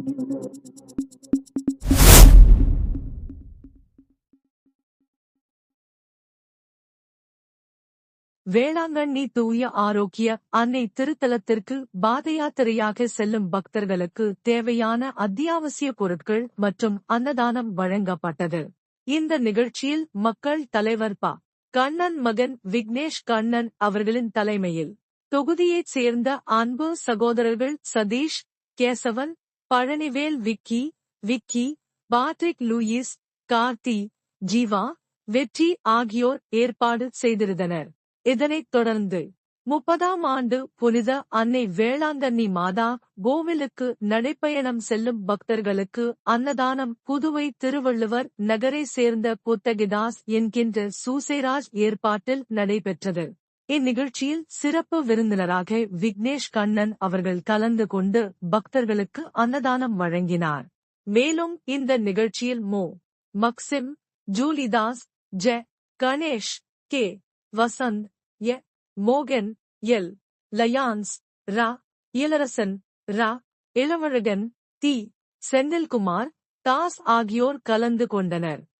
வேளாங்கண்ணி தூய ஆரோக்கிய அன்னை திருத்தலத்திற்கு பாதயாத்திரையாக செல்லும் பக்தர்களுக்கு தேவையான அத்தியாவசிய பொருட்கள் மற்றும் அன்னதானம் வழங்கப்பட்டது. இந்த நிகழ்ச்சியில் மக்கள் தலைவர் ப. கண்ணன் மகன் விக்னேஷ் கண்ணன் அவர்களின் தலைமையில் தொகுதியைச் சேர்ந்த அன்பு சகோதரர்கள் சதீஷ், கேசவன், பழனிவேல், விக்கி, பாட்ரிக், லூயிஸ், கார்த்தி, ஜீவா, வெற்றி ஆகியோர் ஏற்பாடு செய்திருந்தனர். இதனைத் தொடர்ந்து 30ஆம் ஆண்டு புனித அன்னை வேளாங்கண்ணி மாதா கோவிலுக்கு நடைப்பயணம் செல்லும் பக்தர்களுக்கு அன்னதானம் புதுவை திருவள்ளுவர் நகரை சேர்ந்த புத்தகிதாஸ் என்கின்ற சூசைராஜ் ஏற்பாட்டில் நடைபெற்றது. இந்நிகழ்ச்சியில் சிறப்பு விருந்தினராக விக்னேஷ் கண்ணன் அவர்கள் கலந்து கொண்டு பக்தர்களுக்கு அன்னதானம் வழங்கினார். மேலும் இந்த நிகழ்ச்சியில் மக்சிம், ஜூலிதாஸ், கணேஷ், கே. வசந்த், மோகன், லயான்ஸ், இளரசன், இளவழகன், செந்தில்குமார், தாஸ் ஆகியோர் கலந்து கொண்டனர்.